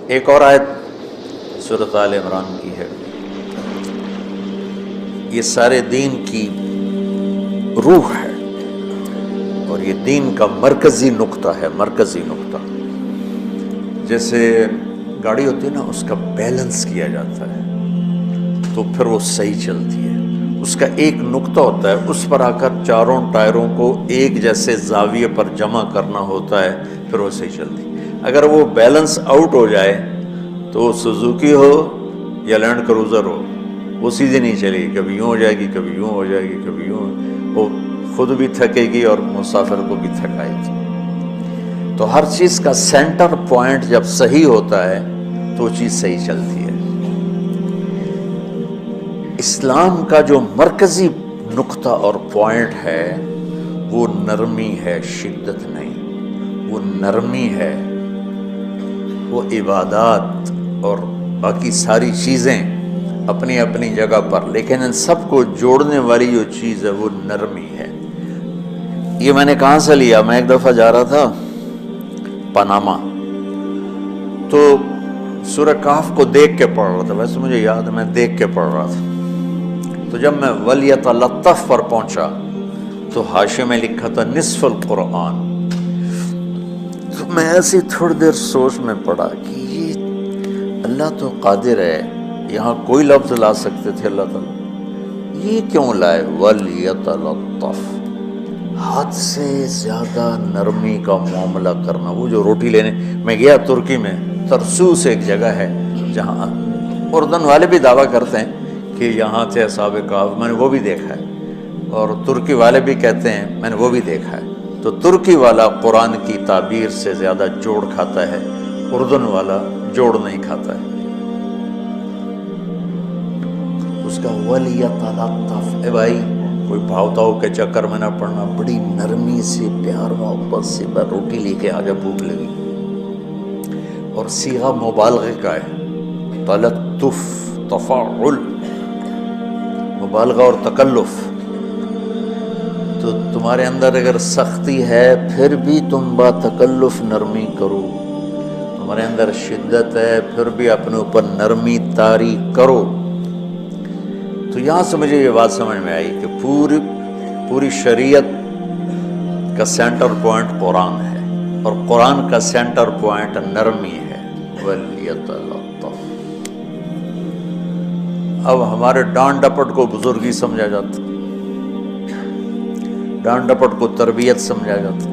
ایک اور آیت سورۃ آل عمران کی ہے، یہ سارے دین کی روح ہے اور یہ دین کا مرکزی نقطہ ہے، مرکزی نقطہ۔ جیسے گاڑی ہوتی ہے نا، اس کا بیلنس کیا جاتا ہے تو پھر وہ صحیح چلتی ہے۔ اس کا ایک نقطہ ہوتا ہے، اس پر آ کر چاروں ٹائروں کو ایک جیسے زاویے پر جمع کرنا ہوتا ہے، پھر وہ صحیح چلتی ہے۔ اگر وہ بیلنس آؤٹ ہو جائے تو سوزوکی ہو یا لینڈ کروزر ہو، وہ سیدھی نہیں چلے گی، کبھی یوں ہو جائے گی، کبھی یوں ہو جائے گی، کبھی یوں، وہ خود بھی تھکے گی اور مسافر کو بھی تھکائے گی۔ تو ہر چیز کا سینٹر پوائنٹ جب صحیح ہوتا ہے تو وہ چیز صحیح چلتی ہے۔ اسلام کا جو مرکزی نقطہ اور پوائنٹ ہے وہ نرمی ہے، شدت نہیں، وہ نرمی ہے، وہ عبادات اور باقی ساری چیزیں اپنی اپنی جگہ پر، لیکن ان سب کو جوڑنے والی جو چیز ہے وہ نرمی ہے۔ یہ میں نے کہاں سے لیا؟ میں ایک دفعہ جا رہا تھا پاناما، تو سورہ کہف کو دیکھ کے پڑھ رہا تھا، ویسے مجھے یاد ہے میں دیکھ کے پڑھ رہا تھا۔ تو جب میں وَلْيَتَلَطَّفْ پر پہنچا تو حاشیے میں لکھا تھا نصف القرآن۔ تو میں ایسی تھوڑی دیر سوچ میں پڑا کہ یہ اللہ تو قادر ہے، یہاں کوئی لفظ لا سکتے تھے اللہ تعالیٰ، یہ کیوں لائے وَلْيَتَلَطَّفْ؟ حد سے زیادہ نرمی کا معاملہ کرنا۔ وہ جو روٹی لینے میں گیا ترکی میں، ترسوس ایک جگہ ہے جہاں اردن والے بھی دعویٰ کرتے ہیں کہ یہاں تھے اصحاب کہف، میں نے وہ بھی دیکھا ہے، اور ترکی والے بھی کہتے ہیں میں نے وہ بھی دیکھا ہے۔ تو ترکی والا قرآن کی تعبیر سے زیادہ جوڑ کھاتا ہے، اردن والا جوڑ نہیں کھاتا ہے۔ اس کا وَلْيَتَلَطَّفْ، اے بھائی کوئی بھاؤتاؤ کے چکر میں نہ پڑنا، بڑی نرمی سے پیار محبت سے بس روٹی لے کے آگے بھوک لگی۔ اور صیغہ مبالغے کا ہے، تلطف، تفاعل، مبالغہ اور تکلف۔ تو تمہارے اندر اگر سختی ہے پھر بھی تم با تکلف نرمی کرو، تمہارے اندر شدت ہے پھر بھی اپنے اوپر نرمی طاری کرو۔ تو یہاں سے مجھے یہ بات سمجھ میں آئی کہ پوری شریعت کا سینٹر پوائنٹ قرآن ہے، اور قرآن کا سینٹر پوائنٹ نرمی ہے، وَلْيَتَلَطَّفْ۔ اب ہمارے ڈانٹ ڈپٹ کو بزرگی سمجھا جاتا، ڈانٹ ڈپٹ کو تربیت سمجھا جاتا،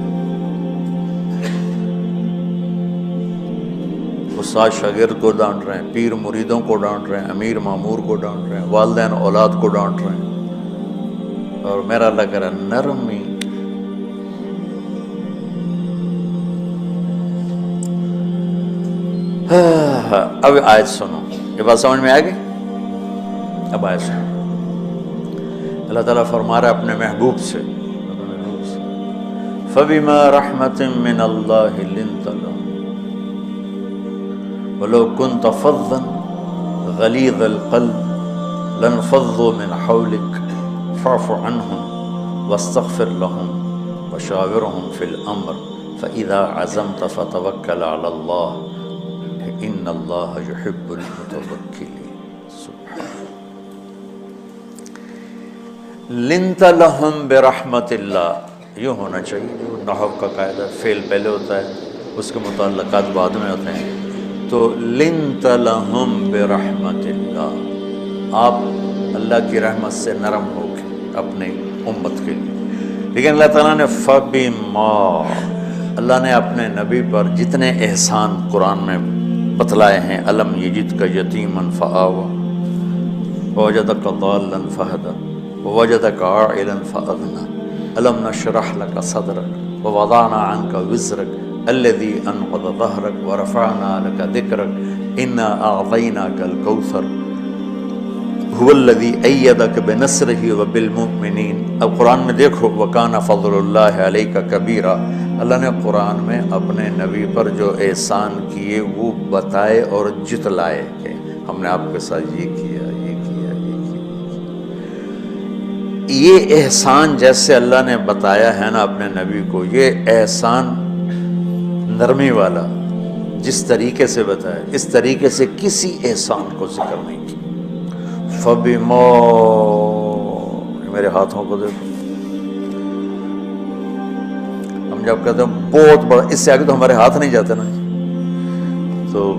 استاد شاگرد کو ڈانٹ رہے ہیں، پیر مریدوں کو ڈانٹ رہے ہیں، امیر مامور کو ڈانٹ رہے ہیں، والدین اولاد کو ڈانٹ رہے ہیں، اور میرا اللہ کہہ رہا ہے نرمی۔ اب آیت سنو، یہ بات سمجھ میں آ گئی؟ اب آیت سنو، اللہ تعالیٰ فرما رہا ہے اپنے محبوب سے، فَبِمَا رَحْمَةٍ مِّنَ اللَّهِ لِنْتَ لَهُمْ وَلَوْ كُنْتَ فَظًّا غَلِيظَ الْقَلْبِ لَانفَضُّوا مِنْ حَوْلِكَ فَاعْفُ عَنْهُمْ وَاسْتَغْفِرْ لَهُمْ وَشَاوِرْهُمْ فِي الْأَمْرِ فَإِذَا عَزَمْتَ فَتَوَكَّلْ عَلَى اللَّهِ إِنَّ اللَّهَ يُحِبُّ الْمُتَوَكِّلِينَ۔ سبحان لِنْتَ لَهُمْ بِرَحْمَةِ اللَّهِ، یوں ہونا چاہیے، جو نحو کا قاعدہ فعل پہلے ہوتا ہے اس کے متعلقات بعد میں ہوتے ہیں۔ تو لِنْتَ لَهُمْ بِرَحْمَةِ اللَّهِ، آپ اللہ کی رحمت سے نرم ہو کے اپنے امت کے لیے۔ لیکن اللہ تعالیٰ نے فَبِمَا، اللہ نے اپنے نبی پر جتنے احسان قرآن میں بتلائے ہیں، أَلَمْ يَجِدْكَ يَتِيمًا فَآوَىٰ وَوَجَدَكَ ضَالًّا فَهَدَىٰ وَوَجَدَكَ عَائِلًا فَأَغْنَىٰ أَلَمْ نَشْرَحْ لَكَ صَدْرَكَ وَوَضَعْنَا عَنْكَ وِزْرَكَ الَّذِي أَنقَضَ ظَهْرَكَ وَرَفَعْنَا لَكَ ذِكْرَكَ إِنَّا أَعْطَيْنَاكَ الْكَوْثَرَ هُوَ الَّذِي أَيَّدَكَ بِنَصْرِهِ وَبِالْمُؤْمِنِينَ۔ اب قرآن میں دیکھو وَكَانَ فَضْلُ اللَّهِ عَلَيْكَ كَبِيرًا، اللہ نے قرآن میں اپنے نبی پر جو احسان کیے وہ بتائے اور جتلائے کہ ہم نے آپ کے ساتھ یہ کیا، یہ کیا، یہ کیا۔ یہ احسان جیسے اللہ نے بتایا ہے نا اپنے نبی کو، یہ احسان نرمی والا، جس طریقے سے بتایا اس طریقے سے کسی احسان کو ذکر نہیں کیا. فَبِمَا، میرے ہاتھوں کو دیکھو، ہم جب کہتے ہیں بہت بڑا، اس سے آگے تو ہمارے ہاتھ نہیں جاتے نا. تو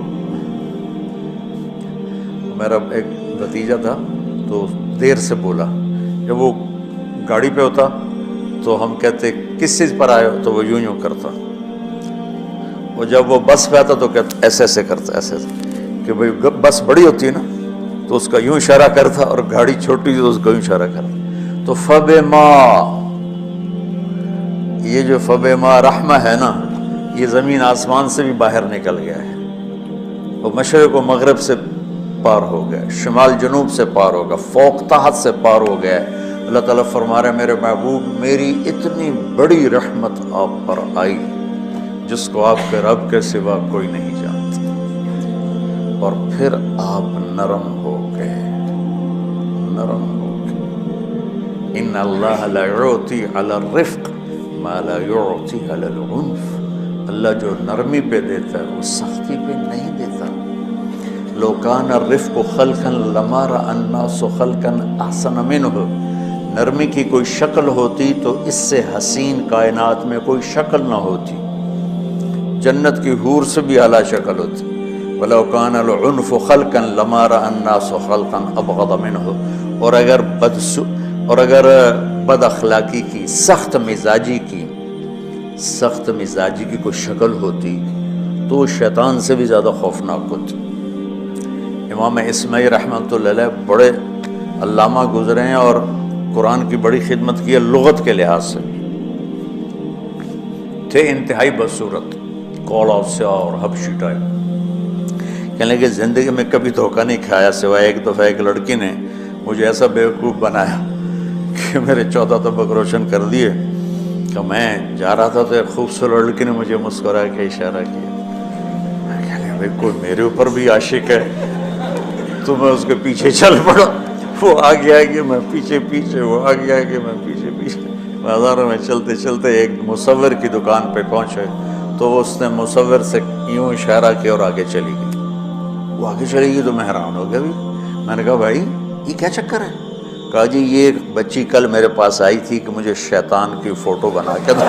میرا ایک بھتیجا تھا تو دیر سے بولا، جب وہ گاڑی پہ ہوتا تو ہم کہتے کس چیز پر آئے ہو، تو وہ یوں کرتا، اور جب وہ بس پہ آتا تو کہتا ایسے ایسے کرتا، ایسے کہ بھئی بس بڑی ہوتی ہے نا تو اس کا یوں اشارہ کرتا، اور گاڑی چھوٹی تو اس کا یوں اشارہ کرتا. تو فَبِمَا، یہ جو فَبِمَا رحمہ ہے نا، یہ زمین آسمان سے بھی باہر نکل گیا ہے، وہ مشرق و مغرب سے پار ہو گیا، شمال جنوب سے پار ہو گیا، فوق تحت سے پار ہو گیا. اللہ تعالیٰ فرما رہے ہیں میرے محبوب میری اتنی بڑی رحمت آپ پر آئی جس کو آپ کے رب کے سوا کوئی نہیں جانتا، اور پھر آپ نرم ہو گئے، نرم ہو گئے. ان اللہ لا یعطی علی الرفق ما لا یعطی علی العنف، اللہ جو نرمی پہ دیتا ہے وہ سختی پہ نہیں دیتا. لو کان الرفق خلقا لما رأى الناس خلقا احسن منه، نرمی کی کوئی شکل ہوتی تو اس سے حسین کائنات میں کوئی شکل نہ ہوتی، جنت کی حور سے بھی اعلیٰ شکل ہوتی. وَلَوْ كَانَ الْعُنْفُ خَلْقًا لَمَا رَأَى النَّاسُ خَلْقًا أَبْغَضَ مِنْهُ، اور اگر بد اخلاقی کی، سخت مزاجی کی کوئی شکل ہوتی تو وہ شیطان سے بھی زیادہ خوفناک ہوتی. امام اسماعیل رحمۃ اللہ علیہ بڑے علامہ گزرے ہیں اور قرآن کی بڑی خدمت کی ہے لغت کے لحاظ سے، تھے انتہائی بدصورت، کوڑا سیاہ اور حبشی ٹائپ. کہنے لگے زندگی میں کبھی دھوکہ نہیں کھایا سوائے ایک دفعہ ایک لڑکی نے مجھے ایسا بیوقوف بنایا کہ میرے 14 طبق روشن کر دیے کہ میں جا رہا تھا تو ایک خوبصورت لڑکی نے مجھے مسکرا کے اشارہ کیا. میں کہنے لگا بھائی کوئی میرے اوپر بھی عاشق ہے، تو میں اس کے پیچھے چل پڑا. وہ آگے آگے میں پیچھے پیچھے، وہ آگے آگے میں پیچھے پیچھے. بازاروں میں چلتے چلتے ایک مصور کی دکان پہ پہنچے تو اس نے مصور سے یوں اشارہ کیا اور آگے چلی گئی. وہ آگے چلی گئی تو میں حیران ہو گیا. میں نے کہا بھائی یہ کیا چکر ہے؟ کہا جی یہ ایک بچی کل میرے پاس آئی تھی کہ مجھے شیطان کی فوٹو بنا کے دو.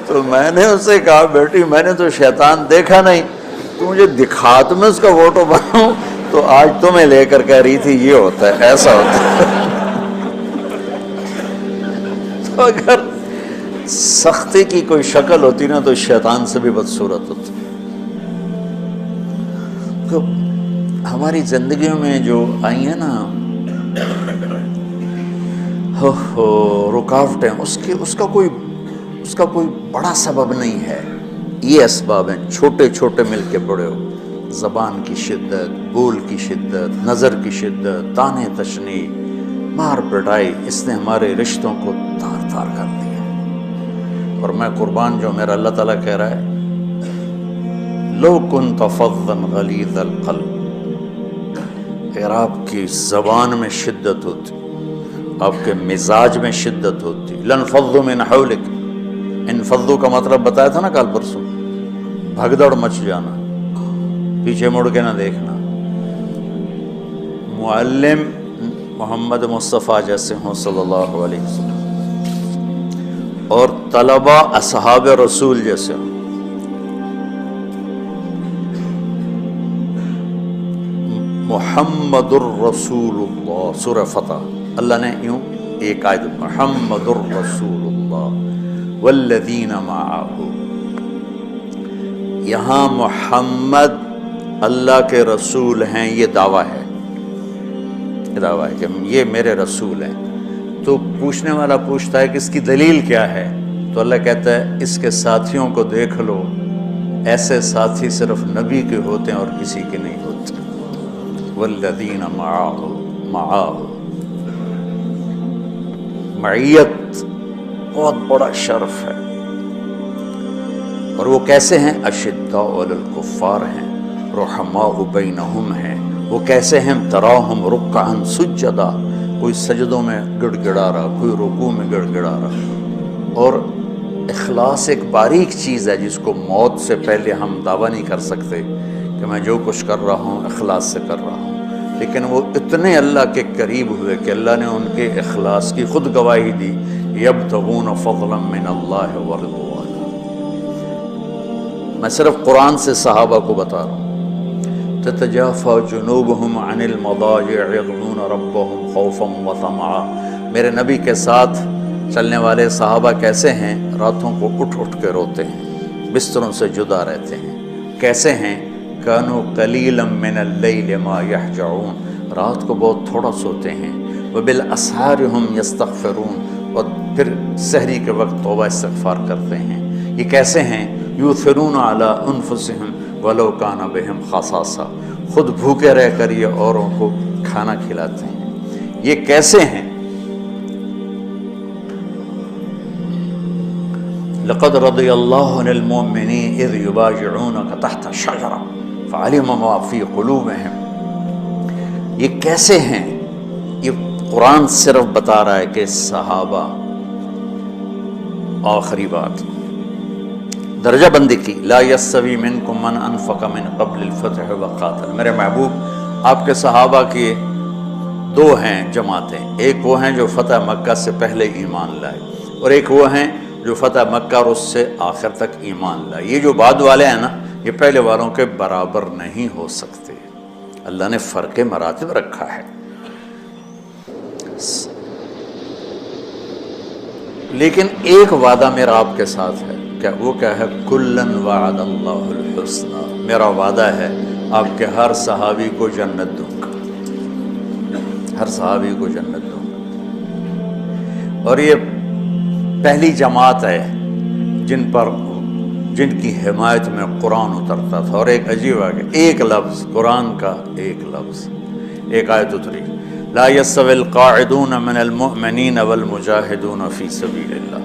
تو میں نے اس سے کہا بیٹی میں نے تو شیطان دیکھا نہیں، تو مجھے دکھا تو میں اس کا فوٹو بناؤں. تو آج تمہیں لے کر کہہ رہی تھی یہ ہوتا ہے، ایسا ہوتا ہے. تو اگر سختی کی کوئی شکل ہوتی نا تو شیطان سے بھی بدصورت ہوتی. تو ہماری زندگیوں میں جو آئی ہیں نا رکاوٹیں، اس کا کوئی بڑا سبب نہیں ہے. یہ اسباب ہیں چھوٹے چھوٹے مل کے بڑے ہو. زبان کی شدت، بول کی شدت، نظر کی شدت، تانے تشنی، مار پٹائی، اس نے ہمارے رشتوں کو تار تار کر دیا. اور میں قربان جو میرا اللہ تعالیٰ کہہ رہا ہے لو كنت فظا غلیظ القلب، اگر آپ کی زبان میں شدت ہوتی، آپ کے مزاج میں شدت ہوتی، لانفضوا من حولک. انفضوا کا مطلب بتایا تھا نا کل پرسوں، بھگدڑ مچ جانا، پیچھے مڑ کے نہ دیکھنا. معلم محمد مصطفیٰ جیسے ہوں صلی اللہ علیہ وسلم، اور طلبہ اصحاب رسول جیسے ہوں. محمد الرسول اللہ، سورہ فتح اللہ نے یوں ایک آیت محمد الرسول اللہ والذین معہ. یہاں محمد اللہ کے رسول ہیں، یہ دعویٰ ہے، کہ یہ میرے رسول ہیں. تو پوچھنے والا پوچھتا ہے کہ اس کی دلیل کیا ہے؟ تو اللہ کہتا ہے اس کے ساتھیوں کو دیکھ لو، ایسے ساتھی صرف نبی کے ہوتے ہیں اور کسی کے نہیں ہوتے. والذین معہ، معیت بہت بڑا شرف ہے. اور وہ کیسے ہیں؟ اشداء علی الکفار ہیں، رحماء بینہم ہیں. وہ کیسے ہیں؟ تراہم رکعا سجدا، کوئی سجدوں میں گڑ گڑا رہا، کوئی رکوع میں گڑ گڑا رہا. اور اخلاص ایک باریک چیز ہے جس کو موت سے پہلے ہم دعویٰ نہیں کر سکتے کہ میں جو کچھ کر رہا ہوں اخلاص سے کر رہا ہوں، لیکن وہ اتنے اللہ کے قریب ہوئے کہ اللہ نے ان کے اخلاص کی خود گواہی دی، یبتغون فضلا من اللہ ورضوانا۔ میں صرف قرآن سے صحابہ کو بتا رہا ہوں، تتجافى جنوبهم عن المضاجع يدعون ربهم خوفا وطمعا۔ میرے نبی کے ساتھ چلنے والے صحابہ کیسے ہیں؟ راتوں کو اٹھ اٹھ کے روتے ہیں، بستروں سے جدا رہتے ہیں۔ کیسے ہیں؟ كانوا قليلا من الليل ما يهجعون، رات کو بہت تھوڑا سوتے ہیں۔ وبالاسحار هم يستغفرون، اور پھر سحری کے وقت توبہ استغفار کرتے ہیں۔ یہ کیسے ہیں؟ یؤثرون علی انفسهم ولو کان بہم خصاصہ، خود بھوکے رہ کر یہ اوروں کو کھانا کھلاتے ہیں۔ یہ کیسے ہیں؟ لقد رضی اللہ عن المؤمنین اذ یبایعونک تحت الشجرہ فعلم ما فی قلوبہم۔ یہ کیسے ہیں؟ یہ قرآن صرف بتا رہا ہے کہ صحابہ، آخری بات درجہ بندی کی، لا یستوی منکم من انفق من قبل الفتح وقاتل۔ میرے محبوب، آپ کے صحابہ کی دو ہیں جماعتیں، ایک وہ ہیں جو فتح مکہ سے پہلے ایمان لائے، اور ایک وہ ہیں جو فتح مکہ اور اس سے آخر تک ایمان لائے۔ یہ جو بعد والے ہیں نا، یہ پہلے والوں کے برابر نہیں ہو سکتے، اللہ نے فرق مراتب رکھا ہے۔ لیکن ایک وعدہ میرا آپ کے ساتھ ہے، کیا وہ کیا ہے؟ کلن وعد اللہ الحسنى، میرا وعدہ ہے آپ کے ہر صحابی کو جنت دوں گا، ہر صحابی کو جنت دوں گا۔ اور یہ پہلی جماعت ہے جن کی حمایت میں قرآن اترتا تھا۔ اور ایک عجیب آگے ایک لفظ قرآن کا، ایک لفظ، ایک آیت اتری، لا يستوي القاعدون من المؤمنین والمجاہدون فی سبیل اللہ۔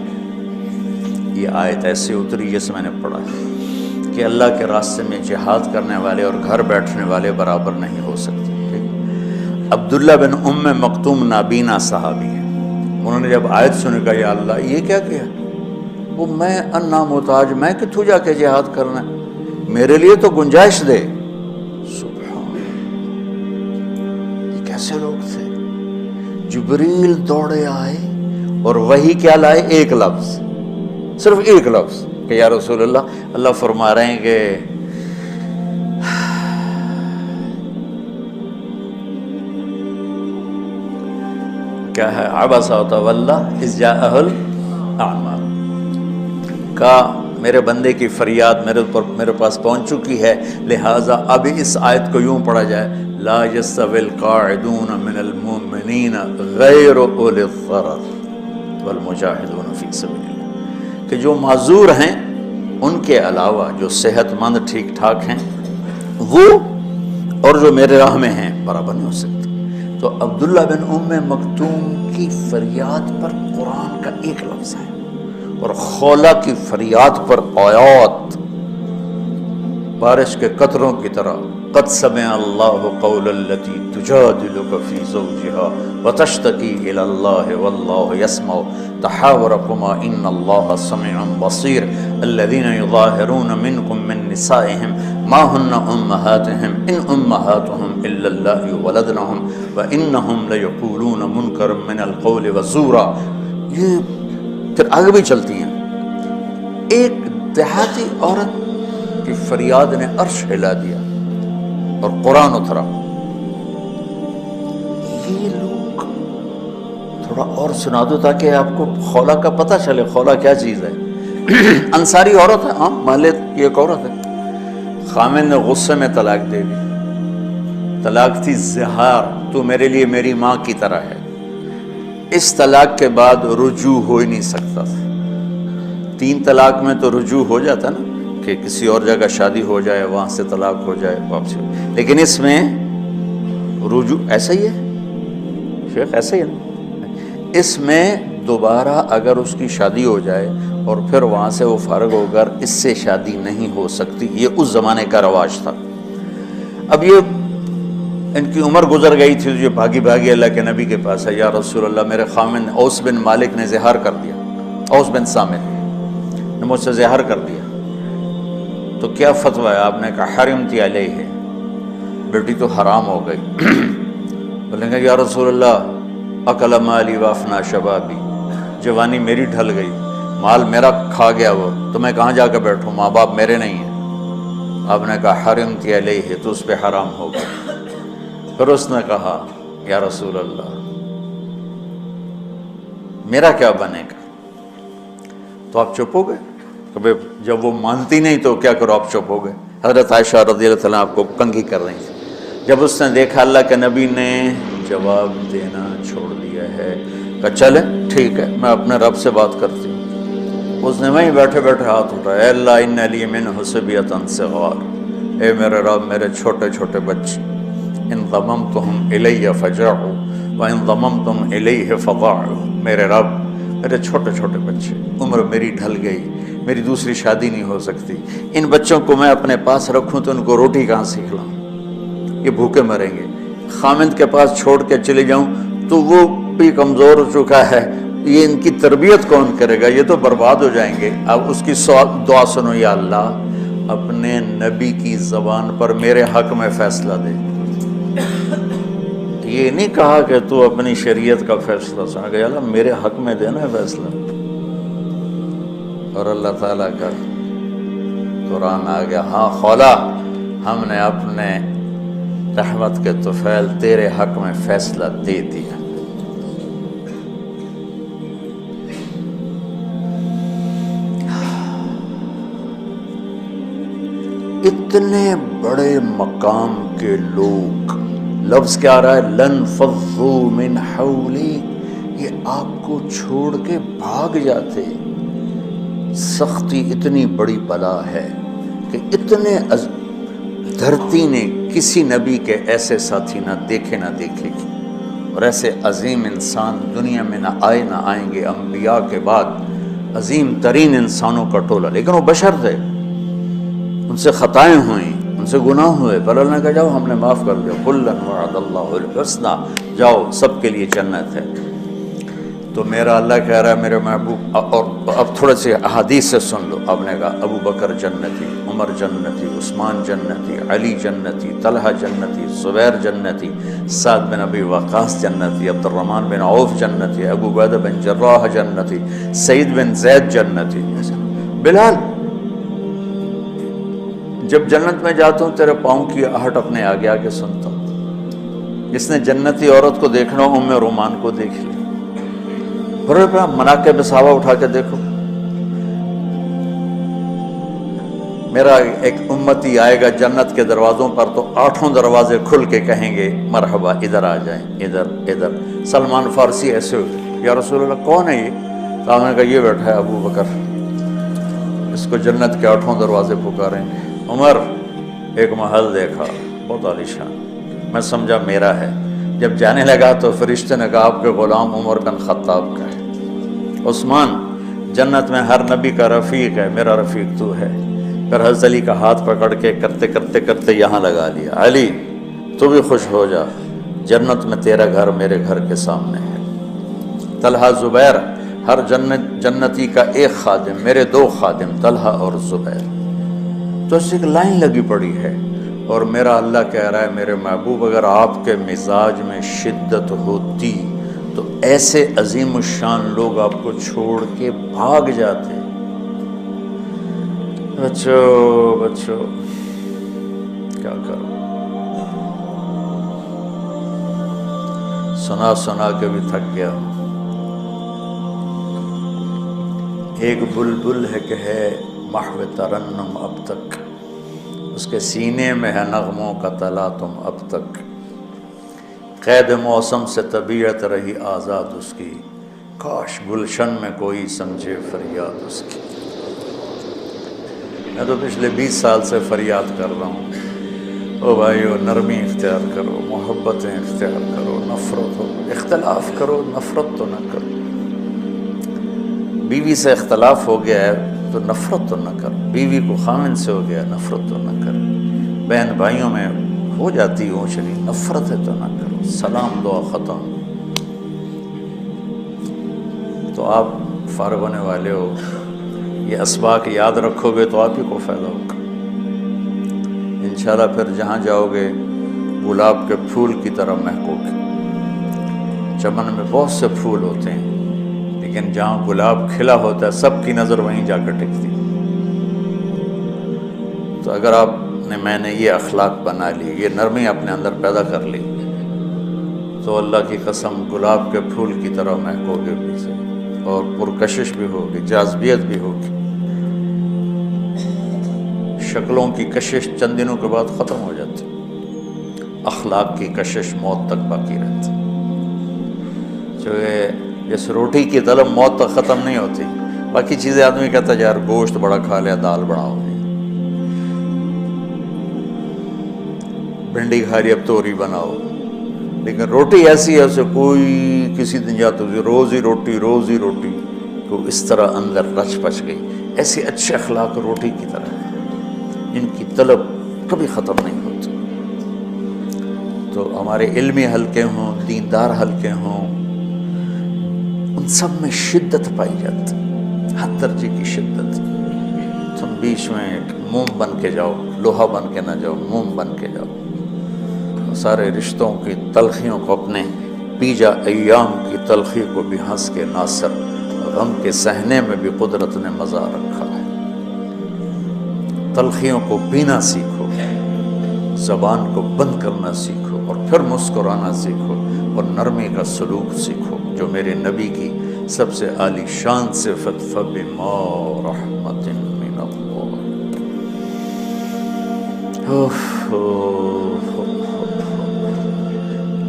یہ آیت ایسے اتری جیسے میں نے پڑھا ہے کہ اللہ کے راستے میں جہاد کرنے والے اور گھر بیٹھنے والے برابر نہیں ہو سکتے۔ عبداللہ بن ام مکتوم نابینا صحابی ہیں، انہوں نے جب آیت سنے کہا یا اللہ یہ کیا کیا؟ وہ میں انا محتاج، میں کتوں جا کے جہاد کرنا ہے، میرے لیے تو گنجائش دے۔ سبحان، یہ کیسے لوگ تھے؟ جبریل دوڑے آئے اور وہی کیا لائے؟ ایک لفظ، صرف ایک لفظ کہ یا رسول اللہ، اللہ فرما رہے ہیں کہ کیا ہے؟ عبس وتولی اذ جاءہ الاعمى، کہا میرے بندے کی فریاد میرے پاس پہنچ چکی ہے، لہٰذا اب اس آیت کو یوں پڑھا جائے، لا يستوي القاعدون من المؤمنین غیر اولی الضرر والمجاہدون فی سبیل اللہ، کہ جو معذور ہیں ان کے علاوہ جو صحت مند ٹھیک ٹھاک ہیں وہ اور جو میرے راہ میں ہیں برابر نہیں ہو سکتے۔ تو عبداللہ بن ام مکتوم کی فریاد پر قرآن کا ایک لفظ ہے، اور خولہ کی فریاد پر آیات بارش کے قطروں کی طرح، قد سمع اللہ قول التی تجادلک فی زوجہا وتشتکی الی اللہ واللہ یسمع تحاورکما ان اللہ سمیع بصیر الذین یظاہرون منکم من نسائہم ما ہن امہاتہم ان امہاتہم الا اللہ ولدنہم وانہم لیقولون منکرا من القول وزورا۔ یہ پھر آگے بھی چلتی ہیں۔ ایک دیہاتی عورت کی فریاد نے عرش ہلا دیا اور قرآن اترا۔ یہ لوگ تھوڑا اور سنا دو تاکہ آپ کو خولہ کا پتہ چلے، خولہ کیا چیز ہے۔ انصاری عورت ہے، ہاں محلے کی ایک عورت ہے، خامن نے غصے میں طلاق دے دی، طلاق تھی زہار، تو میرے لیے میری ماں کی طرح ہے۔ اس طلاق کے بعد رجوع ہو ہی نہیں سکتا تھا۔ 3 طلاق میں تو رجوع ہو جاتا نا، کہ کسی اور جگہ شادی ہو جائے، وہاں سے طلاق ہو جائے، واپسی، لیکن اس میں رجوع ایسا ہی ہے شیخ، ایسا ہی ہے نا، اس میں دوبارہ اگر اس کی شادی ہو جائے اور پھر وہاں سے وہ فارغ ہو کر اس سے شادی نہیں ہو سکتی، یہ اس زمانے کا رواج تھا۔ اب یہ ان کی عمر گزر گئی تھی، یہ بھاگی بھاگی اللہ کے نبی کے پاس ہے، یا رسول اللہ میرے خامن اوس بن مالک نے زہار کر دیا، اوس بن صامت نے مجھ سے زہر کر دیا، تو کیا فتویٰ ہے؟ آپ نے کہا حرمتی علیہ ہے، بیٹی تو حرام ہو گئی۔ بولیں گے یا رسول اللہ اکل مالی وافنا شبابی، جوانی میری ڈھل گئی، مال میرا کھا گیا وہ، تو میں کہاں جا کے بیٹھوں، ماں باپ میرے نہیں ہیں۔ آپ نے کہا حرمتی علیہ، تو اس پہ حرام ہو گیا۔ پھر اس نے کہا یا رسول اللہ میرا کیا بنے گا؟ تو آپ چپ ہو گئے کہ بھئی جب وہ مانتی نہیں تو کیا کرو، آپ چپ ہو گئے۔ حضرت عائشہ رضی اللہ تعالیٰ آپ کو کنگھی کر رہی تھی۔ جب اس نے دیکھا اللہ کے نبی نے جواب دینا چھوڑ دیا ہے، کہا چلے ٹھیک ہے میں اپنے رب سے بات کرتی ہوں۔ اس نے وہیں بیٹھے بیٹھے ہاتھ اٹھایا، اے اللہ ان لی منہ صبیۃ صغار، اے میرے رب میرے چھوٹے چھوٹے بچے، ان ضممتہم الی فجعوا وان ضممتم الیہ فضاعوا، میرے رب میرے چھوٹے چھوٹے بچے، عمر میری ڈھل گئی، میری دوسری شادی نہیں ہو سکتی، ان بچوں کو میں اپنے پاس رکھوں تو ان کو روٹی کہاں سے کھلاؤں، یہ بھوکے مریں گے۔ خامند کے پاس چھوڑ کے چلے جاؤں تو وہ بھی کمزور ہو چکا ہے، یہ ان کی تربیت کون کرے گا، یہ تو برباد ہو جائیں گے۔ اب اس کی دعا سنو، یا اللہ اپنے نبی کی زبان پر میرے حق میں فیصلہ دے۔ یہ نہیں کہا کہ تو اپنی شریعت کا فیصلہ سنا، کہ اللہ میرے حق میں دینا ہے فیصلہ۔ اور اللہ تعالیٰ کا قرآن آ گیا، ہاں خولا ہم نے اپنے رحمت کے طفیل تیرے حق میں فیصلہ دے دیا۔ اتنے بڑے مقام کے لوگ، لفظ کیا آ رہا ہے، لن فضوا من حولی، یہ آپ کو چھوڑ کے بھاگ جاتے۔ سختی اتنی بڑی بلا ہے کہ اتنے دھرتی نے کسی نبی کے ایسے ساتھی نہ دیکھے نہ دیکھے گی، اور ایسے عظیم انسان دنیا میں نہ آئے نہ آئیں گے۔ انبیاء کے بعد عظیم ترین انسانوں کا ٹولہ، لیکن وہ بشر تھے، ان سے خطائیں ہوئیں، ان سے گناہ ہوئے، پر اللہ نے کہا جاؤ ہم نے معاف کر دیا، کلا وعد اللہ الحسنی، جاؤ سب کے لیے جنت ہے۔ تو میرا اللہ کہہ رہا ہے میرے محبوب، اور اب تھوڑے سے احادیث سے سن لو۔ آپ نے کہا ابو بکر جنتی، عمر جنتی، عثمان جنتی، علی جنتی، طلحہ جنتی، زبیر جنتی، سعد بن ابی وقاص جنتی، عبد الرحمن بن عوف جنتی، ابو عبیدہ بن جراح جنتی، سعید بن زید جنتی۔ بلال جب جنت میں جاتا ہوں تیرے پاؤں کی آہٹ اپنے آگے آگے سنتا ہوں۔ جس نے جنتی عورت کو دیکھنا ہو ام رومان کو دیکھ لی، بڑے مناقب صحابہ اٹھا کے دیکھو۔ میرا ایک امتی آئے گا جنت کے دروازوں پر تو 8 دروازے کھل کے کہیں گے مرحبا ادھر آ جائیں، ادھر ادھر۔ سلمان فارسی ایسے ہوئے، یا رسول اللہ کون ہے یہ؟ تو ہم نے کہا یہ بیٹھا ہے ابو بکر، اس کو جنت کے 8 دروازے پکاریں گے۔ عمر ایک محل دیکھا بہت عالیشان، میں سمجھا میرا ہے۔ جب جانے لگا تو فرشتے نے کہا آپ کے غلام عمر بن خطاب کا ہے۔ عثمان جنت میں ہر نبی کا رفیق ہے، میرا رفیق تو ہے۔ پھر حضرت علی کا ہاتھ پکڑ کے کرتے کرتے کرتے یہاں لگا لیا، علی تو بھی خوش ہو جا، جنت میں تیرا گھر میرے گھر کے سامنے ہے۔ طلحہ زبیر، ہر جنتی کا ایک خادم، میرے 2 خادم طلحہ اور زبیر۔ تو اس ایک لائن لگی پڑی ہے، اور میرا اللہ کہہ رہا ہے میرے محبوب اگر آپ کے مزاج میں شدت ہوتی تو ایسے عظیم الشان لوگ آپ کو چھوڑ کے بھاگ جاتے۔ بچو کیا کرو، سنا سنا کے بھی تھک گیا۔ ایک بلبل ہے کہ ہے محو ترنم اب تک، اس کے سینے میں ہے نغموں کا تلاطم اب تک، قید موسم سے طبیعت رہی آزاد اس کی، کاش گلشن میں کوئی سمجھے فریاد اس کی۔ میں تو پچھلے 20 سال سے فریاد کر رہا ہوں، او بھائیو نرمی اختیار کرو، محبتیں اختیار کرو، نفرت ہو، اختلاف کرو، نفرت تو نہ کرو۔ بیوی سے اختلاف ہو گیا ہے تو نفرت تو نہ کر، بیوی کو خامن سے ہو گیا نفرت تو نہ کر، بہن بھائیوں میں ہو جاتی اونچ نیچ، نفرت ہے تو نہ کرو، سلام دعا ختم۔ تو آپ فارغ ہونے والے ہو، یہ اسباق یاد رکھو گے تو آپ ہی کو فائدہ ہوگا انشاءاللہ۔ پھر جہاں جاؤ گے گلاب کے پھول کی طرح مہکو گے۔ چمن میں بہت سے پھول ہوتے ہیں، لیکن جہاں گلاب کھلا ہوتا ہے سب کی نظر وہیں جا کر ٹکتی۔ تو اگر میں نے یہ اخلاق بنا لی، یہ نرمی اپنے اندر پیدا کر لی، تو اللہ کی قسم گلاب کے پھول کی طرح مہکو گے بھی سے، اور پرکشش بھی ہوگی، جاذبیت بھی ہوگی۔ شکلوں کی کشش چند دنوں کے بعد ختم ہو جاتی، اخلاق کی کشش موت تک باقی رہتی۔ جیسے روٹی کی طلب موت تک ختم نہیں ہوتی، باقی چیزیں آدمی کہتا ہے یار گوشت بڑا کھا لیا، دال بڑا ہو گئی، بھنڈی کھا لی اب توری بناؤ، لیکن روٹی ایسی ہے اسے کوئی کسی دن جاتا روز ہی روٹی روز ہی روٹی، تو اس طرح اندر رچ پچ گئی۔ ایسے اچھے اخلاق روٹی کی طرح جن کی طلب کبھی ختم نہیں ہوتی۔ تو ہمارے علمی حلقے ہوں، دیندار حلقے ہوں، ان سب میں شدت پائی جاتی، ہر درجے کی شدت۔ تم بیچ میں ایک موم بن کے جاؤ، لوہا بن کے نہ جاؤ، موم بن کے جاؤ، سارے رشتوں کی تلخیوں کو اپنے پی جا، ایام کی تلخی کو بھی ہنس کے ناصر، غم کے سہنے میں بھی قدرت نے مزہ رکھا ہے۔ تلخیوں کو پینا سیکھو، زبان کو بند کرنا سیکھو، اور پھر مسکرانا سیکھو، اور نرمی کا سلوک سیکھو، جو میرے نبی کی سب سے عالی شان صفت فَبِمَا رَحْمَةٍ مِّنَ اللَّهِ۔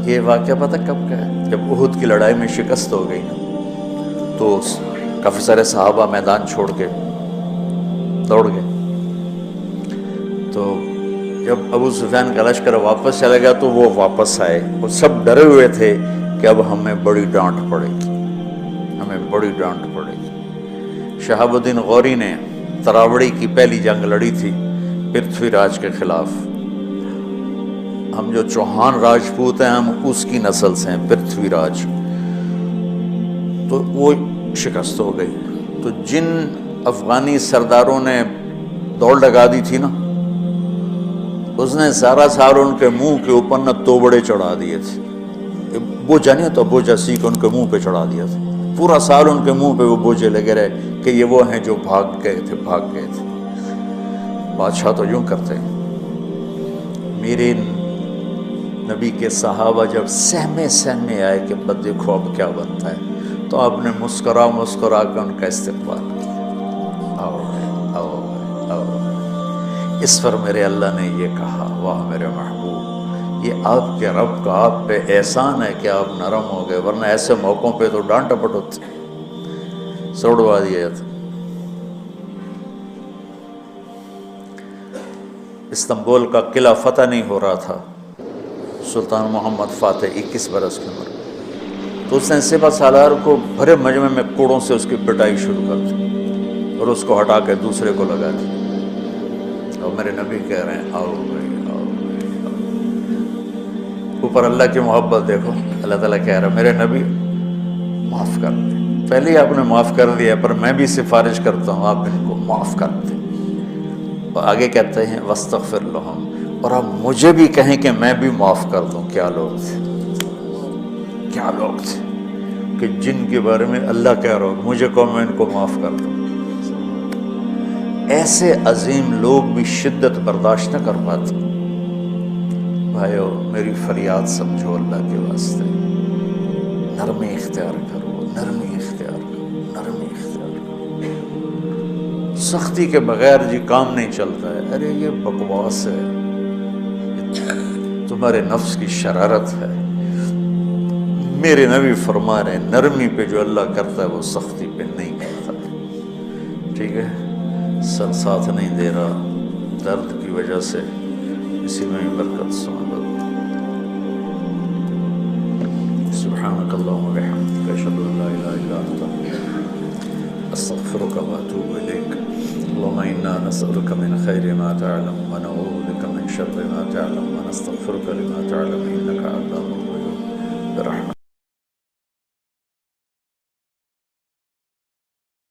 یہ واقعہ پتہ کب کا ہے؟ جب احد کی لڑائی میں شکست ہو گئی نا، تو کافی سارے صحابہ میدان چھوڑ کے دوڑ گئے۔ تو جب ابو سفیان کا لشکر واپس چلا گیا تو وہ واپس آئے، وہ سب ڈرے ہوئے تھے کہ اب ہمیں بڑی ڈانٹ پڑے گی، ہمیں بڑی ڈانٹ پڑے گی۔ شہاب الدین غوری نے تراوڑی کی پہلی جنگ لڑی تھی پرتھوی راج کے خلاف۔ ہم جو چوہان راجپوت ہیں ہم اس کی نسل سے ہیں، پرتھوی راج، تو وہ شکست ہو گئی۔ تو جن افغانی سرداروں نے دوڑ لگا دی تھی نا، اس نے سارا سال ان کے منہ کے اوپر نہ توبڑے چڑھا دیے تھے، بوجھا نہیں ہوتا، بوجھا سیکھ ان کے منہ پہ چڑھا دیا تھا، پورا سال ان کے منہ پہ وہ بوجھے لگے رہے کہ یہ وہ ہیں جو بھاگ گئے تھے۔ بادشاہ تو یوں کرتے ہیں۔ میرے نبی کے صحابہ جب سہمے آئے کہ بس دیکھو اب کیا بنتا ہے، تو آپ نے مسکرا کے ان کا استقبال کیا، آؤ۔ اس پر میرے اللہ نے یہ کہا، واہ میرے محبوب، یہ آپ کے رب کا آپ پہ احسان ہے کہ آپ نرم ہو گئے، ورنہ ایسے موقعوں پہ تو ڈانٹ ڈپٹ ہوتی، سوڑوا دیا جاتا۔ استنبول کا قلعہ فتح نہیں ہو رہا تھا، سلطان محمد فاتح 21 برس کی عمر، تو اس نے سپہ سالار کو بھرے مجمع میں کوڑوں سے اس کی پٹائی شروع کر دی، اور اس کو ہٹا کے دوسرے کو لگا دی، اور میرے نبی کہہ رہے ہیں آؤ بھائی۔ اوپر اللہ کی محبت دیکھو، اللہ تعالیٰ کہہ رہا ہے میرے نبی معاف کر دیں، پہلے ہی آپ نے معاف کر دیا، پر میں بھی سفارش کرتا ہوں آپ ان کو معاف کر دیں۔ اور آگے کہتے ہیں وَاسْتَغْفِرْ لَهُمْ، اور آپ مجھے بھی کہیں کہ میں بھی معاف کر دوں۔ کیا لوگ تھے کہ جن کے بارے میں اللہ کہہ رہا ہوں مجھے کہو میں ان کو معاف کر دوں۔ ایسے عظیم لوگ بھی شدت برداشت نہ کر پاتے۔ بھائیو میری فریاد سمجھو اللہ کے واسطے، نرمی اختیار کرو، نرمی اختیار کرو۔ سختی کے بغیر جی کام نہیں چلتا ہے، ارے یہ بکواس ہے، تمہارے نفس کی شرارت ہے۔ میرے نبی فرما رہے ہیں نرمی پہ جو اللہ کرتا ہے وہ سختی پہ نہیں کرتا۔ ٹھیک ہے، سر ساتھ نہیں دے رہا درد کی وجہ سے، اسی میں ہی برکت سمجھو۔ سبحانک اللہم و بحمدک، اشہد ان لا الہ الا انت، استغفرک و اتوب الیک۔ اللہم انا نسألک من خیر ما تعلم و نعوذ بک من شر ما تعلم و نستغفرک لما تعلم انک علام الغیوب برحمتک۔